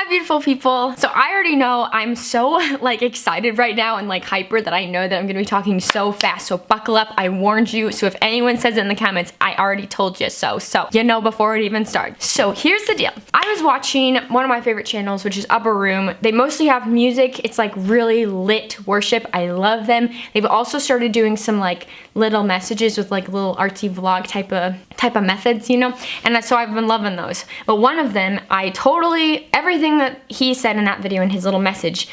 beautiful people. So I already know I'm so like excited right now and like hyper that I know that I'm gonna be talking so fast. So buckle up, I warned you. So if anyone says it in the comments, I already told you so. So you know before it even starts. So here's the deal. I was watching one of my favorite channels, which is Upper Room. They mostly have music. It's like really lit worship. I love them. They've also started doing some like little messages with like little artsy vlog type of methods, you know? And so I've been loving those. But one of them, everything that he said in that video in his little message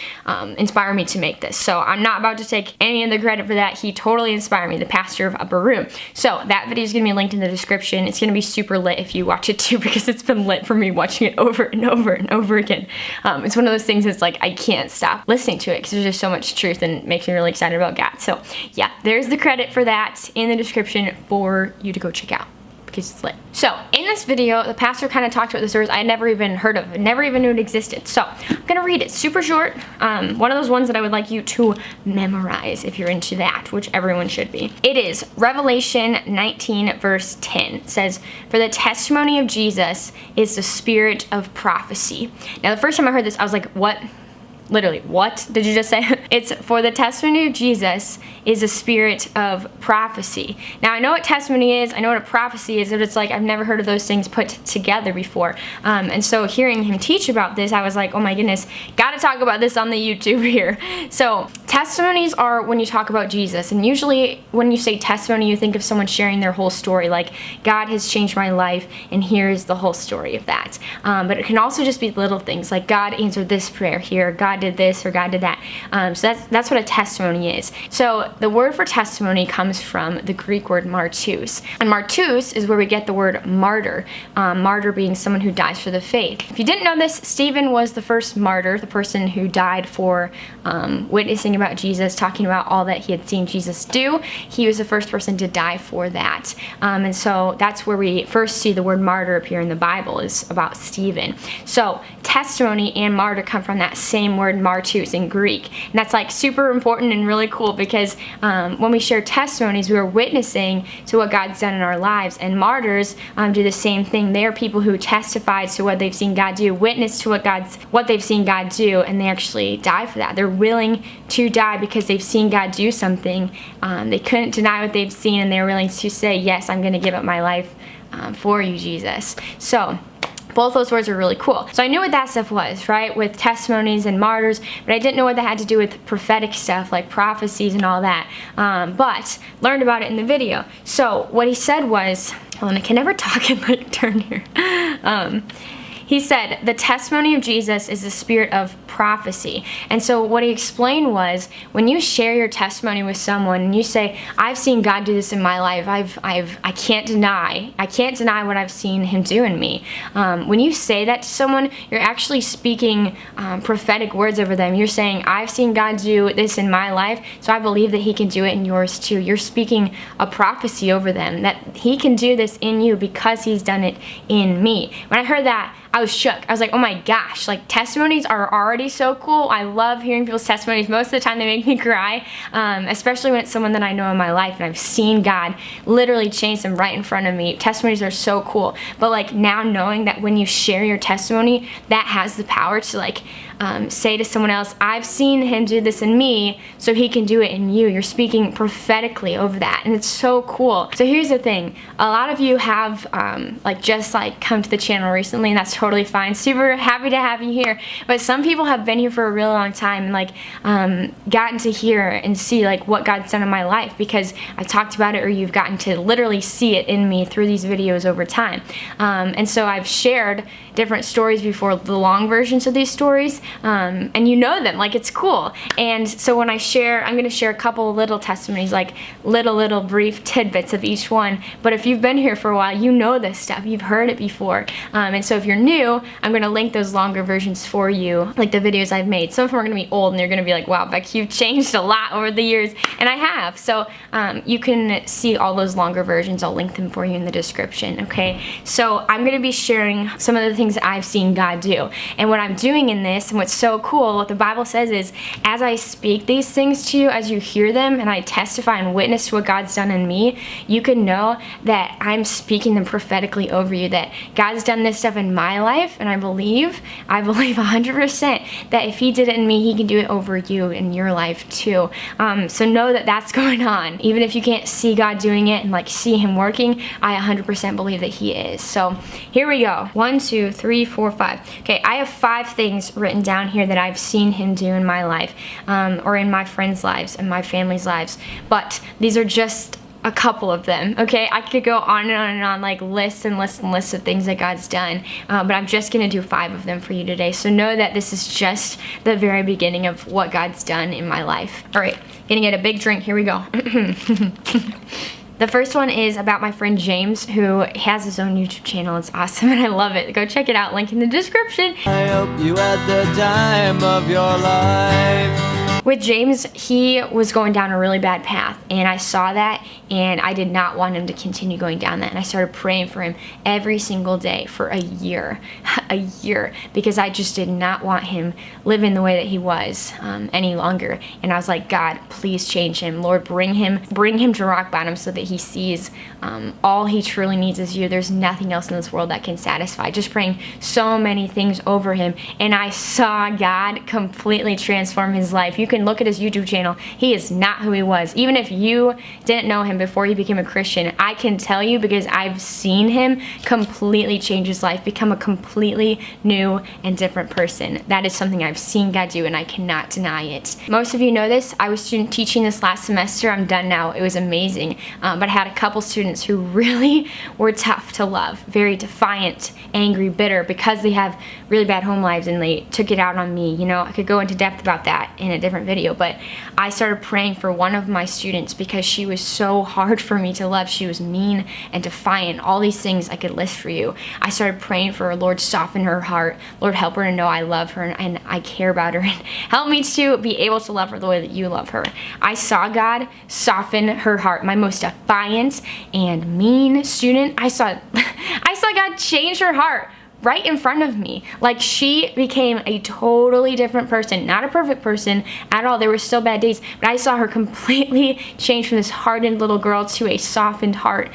inspired me to make this. So I'm not about to take any of the credit for that. He totally inspired me, the pastor of Upper Room. So that video is gonna be linked in the description. It's gonna be super lit if you watch it too, because it's been lit for me watching it over and over and over again. It's one of those things that's like, I can't stop listening to it because there's just so much truth and it makes me really excited about God. So yeah, there's the credit for that in the description for you to go check out, because it's lit. So in this video, the pastor kind of talked about the stories I had never even heard of, never even knew it existed. So I'm gonna read it, super short. One of those ones that I would like you to memorize if you're into that, which everyone should be. It is Revelation 19 verse 10. It says, "For the testimony of Jesus is the spirit of prophecy." Now the first time I heard this, I was like, what? Literally, what did you just say? It's for the testimony of Jesus is a spirit of prophecy. Now I know what testimony is, I know what a prophecy is, but it's like I've never heard of those things put together before. And so hearing him teach about this, I was like, oh my goodness, gotta talk about this on the YouTube here. So testimonies are when you talk about Jesus, and usually when you say testimony, you think of someone sharing their whole story, like God has changed my life, and here's the whole story of that. But it can also just be little things, like God answered this prayer here, God did this, or God did that. So that's what a testimony is. So the word for testimony comes from the Greek word martus. And martus is where we get the word martyr. Martyr being someone who dies for the faith. If you didn't know this, Stephen was the first martyr, the person who died for witnessing about Jesus, talking about all that he had seen Jesus do. He was the first person to die for that. And so that's where we first see the word martyr appear in the Bible, is about Stephen. So testimony and martyr come from that same word martus in Greek. And that's like super important and really cool, because when we share testimonies, we are witnessing to what God's done in our lives. And martyrs do the same thing. They are people who testify to what they've seen God do, witness to what they've seen God do, and they actually die for that. They're willing to die because they've seen God do something. They couldn't deny what they've seen, and they're willing to say, yes, I'm going to give up my life for you, Jesus. So both those words are really cool. So I knew what that stuff was, right, with testimonies and martyrs, but I didn't know what that had to do with prophetic stuff like prophecies and all that, but learned about it in the video. So what he said was, hold on, I can never talk and like turn here. He said, the testimony of Jesus is the spirit of prophecy. And so what he explained was, when you share your testimony with someone and you say, I've seen God do this in my life, I can't deny what I've seen him do in me. When you say that to someone, you're actually speaking prophetic words over them. You're saying, I've seen God do this in my life, so I believe that he can do it in yours too. You're speaking a prophecy over them, that he can do this in you because he's done it in me. When I heard that, I was shook. I was like, oh my gosh, like testimonies are already so cool. I love hearing people's testimonies. Most of the time they make me cry, especially when it's someone that I know in my life and I've seen God literally change them right in front of me. Testimonies are so cool. But like now knowing that when you share your testimony, that has the power to like say to someone else, I've seen him do this in me, so he can do it in you. You're speaking prophetically over that, and it's so cool. So here's the thing. A lot of you have just come to the channel recently, and that's totally fine. Super happy to have you here. But some people have been here for a really long time and gotten to hear and see like what God's done in my life because I talked about it, or you've gotten to literally see it in me through these videos over time. And so I've shared different stories before, the long versions of these stories, and you know them, like it's cool. And so when I share, I'm gonna share a couple little testimonies, like little brief tidbits of each one. But if you've been here for a while, you know this stuff, you've heard it before. And so if you're new, I'm gonna link those longer versions for you, like the videos I've made. Some of them are gonna be old and you're gonna be like, wow, Beck, you've changed a lot over the years, and I have. So you can see all those longer versions. I'll link them for you in the description, okay? So I'm gonna be sharing some of the things that I've seen God do. And what I'm doing in this, And what's so cool, what the Bible says is, as I speak these things to you, as you hear them, and I testify and witness to what God's done in me, you can know that I'm speaking them prophetically over you, that God's done this stuff in my life, and I believe 100% that if he did it in me, he can do it over you in your life too. So know that that's going on. Even if you can't see God doing it and like see him working, I 100% believe that he is. So here we go. 1, 2, 3, 4, 5. Okay, I have 5 things written down here that I've seen him do in my life, or in my friends' lives and my family's lives. But these are just a couple of them, okay? I could go on and on and on, like lists and lists and lists of things that God's done, but I'm just gonna do 5 of them for you today. So know that this is just the very beginning of what God's done in my life. All right, gonna get a big drink, here we go. The first one is about my friend James, who has his own YouTube channel. It's awesome and I love it. Go check it out, link in the description. I hope you had the time of your life. With James, he was going down a really bad path, and I saw that, and I did not want him to continue going down that, and I started praying for him every single day for a year, because I just did not want him living the way that he was any longer. And I was like, God, please change him. Lord, bring him to rock bottom so that he sees all he truly needs is you. There's nothing else in this world that can satisfy. Just praying so many things over him, and I saw God completely transform his life. You can look at his YouTube channel. He is not who he was. Even if you didn't know him before he became a Christian, I can tell you, because I've seen him completely change his life, become a completely new and different person. That is something I've seen God do, and I cannot deny it. Most of you know this. I was student teaching this last semester. I'm done now. It was amazing. But I had a couple students who really were tough to love, very defiant, angry, bitter, because they have really bad home lives, and they took it out on me. You know, I could go into depth about that in a different video, but I started praying for one of my students because she was so hard for me to love. She was mean and defiant, all these things I could list for you. I started praying for her. Lord, soften her heart. Lord, help her to know I love her and I care about her, and help me to be able to love her the way that you love her. I saw God soften her heart. My most defiant and mean student, I saw God change her heart right in front of me. Like, she became a totally different person. Not a perfect person at all. There were still bad days, but I saw her completely change from this hardened little girl to a softened heart.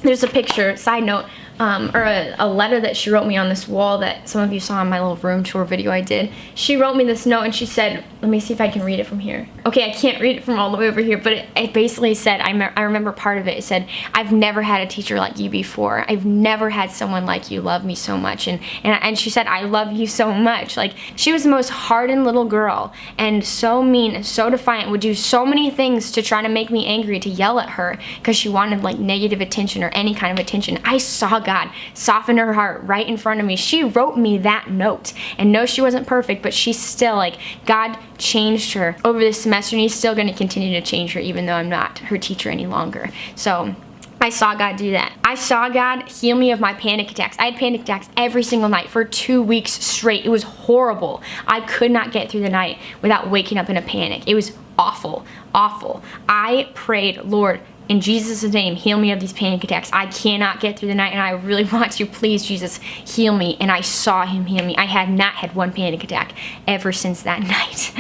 There's a picture, side note, or a letter that she wrote me on this wall that some of you saw in my little room tour video I did. She wrote me this note and she said, let me see if I can read it from here. Okay, I can't read it from all the way over here, but it basically said, I remember part of it. It said, I've never had a teacher like you before. I've never had someone like you love me so much. And she said, I love you so much. Like, she was the most hardened little girl, and so mean and so defiant, would do so many things to try to make me angry, to yell at her because she wanted like negative attention or any kind of attention. I saw God soften her heart right in front of me. She wrote me that note, and no, she wasn't perfect, but she's still like, God changed her over this semester, and he's still going to continue to change her even though I'm not her teacher any longer. So I saw God do that. I saw God heal me of my panic attacks. I had panic attacks every single night for 2 weeks straight. It was horrible. I could not get through the night without waking up in a panic. It was awful, awful. I prayed, Lord, in Jesus' name, heal me of these panic attacks. I cannot get through the night, and I really want to. Please, Jesus, heal me. And I saw him heal me. I had not had one panic attack ever since that night.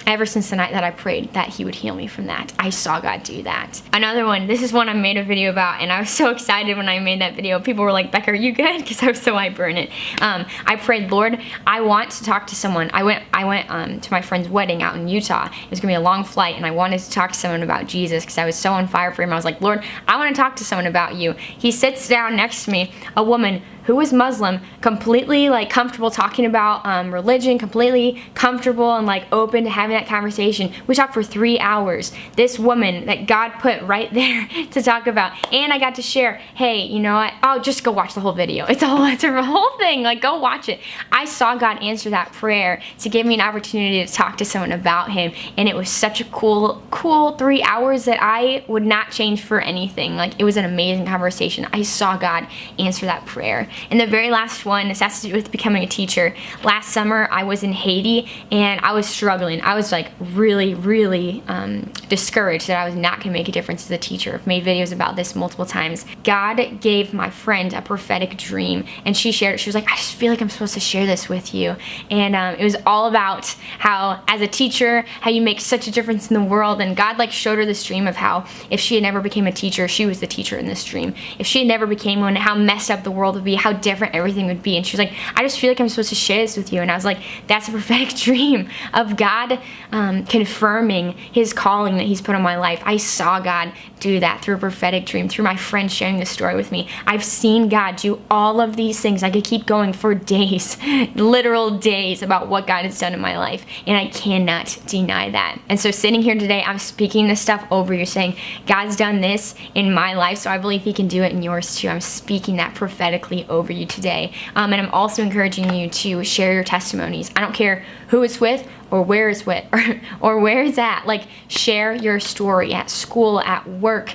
Ever since the night that I prayed that he would heal me from that. I saw God do that. Another one, this is one I made a video about, and I was so excited when I made that video. People were like, Becca, are you good? Because I was so hyper in it. I prayed, Lord, I want to talk to someone. I went to my friend's wedding out in Utah. It was going to be a long flight, and I wanted to talk to someone about Jesus because I was so on fire for him. I was like, Lord, I want to talk to someone about you. He sits down next to me, a woman who was Muslim, completely like comfortable talking about religion, completely comfortable and like open to having that conversation. We talked for 3 hours. This woman that God put right there to talk about, and I got to share, hey, you know what? Oh, just go watch the whole video. It's a whole thing. Like, go watch it. I saw God answer that prayer to give me an opportunity to talk to someone about him, and it was such a cool 3 hours that I would not change for anything. Like, it was an amazing conversation. I saw God answer that prayer. And the very last one, this has to do with becoming a teacher. Last summer, I was in Haiti and I was struggling. I was like really, really discouraged that I was not gonna make a difference as a teacher. I've made videos about this multiple times. God gave my friend a prophetic dream, and she shared it. She was like, I just feel like I'm supposed to share this with you. And it was all about how, as a teacher, how you make such a difference in the world. And God like showed her this dream of how if she had never became a teacher, she was the teacher in this dream. If she had never became one, how messed up the world would be, how different everything would be. And she was like, I just feel like I'm supposed to share this with you. And I was like, that's a prophetic dream of God confirming his calling that he's put on my life. I saw God do that through a prophetic dream, through my friend sharing this story with me. I've seen God do all of these things. I could keep going for days, literal days, about what God has done in my life, and I cannot deny that. And so sitting here today, I'm speaking this stuff over you, saying, God's done this in my life, so I believe he can do it in yours too. I'm speaking that prophetically over you today. And I'm also encouraging you to share your testimonies. I don't care who it's with or where it's with or where it's at. Like, share your story at school, at work,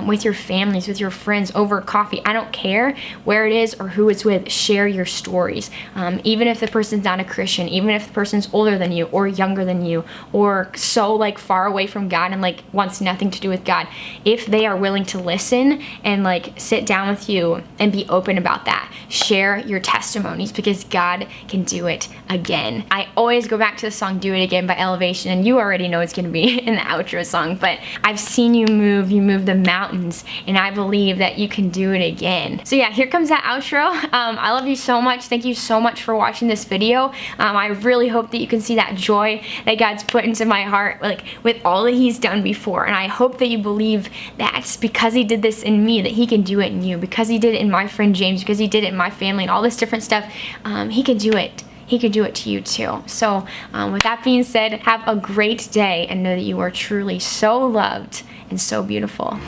with your families, with your friends, over coffee. I don't care where it is or who it's with. Share your stories. Even if the person's not a Christian, even if the person's older than you or younger than you or so like far away from God and like wants nothing to do with God, if they are willing to listen and like sit down with you and be open about that, share your testimonies, because God can do it again. I always go back to the song Do It Again by Elevation, and you already know it's gonna be in the outro song, but I've seen you move the mountains, and I believe that you can do it again. So yeah, here comes that outro. I love you so much. Thank you so much for watching this video. I really hope that you can see that joy that God's put into my heart, like with all that he's done before, and I hope that you believe that because he did this in me, that he can do it in you, because he did it in my friend James, because he did it in my family and all this different stuff. He can do it. He could do it to you too. So with that being said, have a great day and know that you are truly so loved and so beautiful.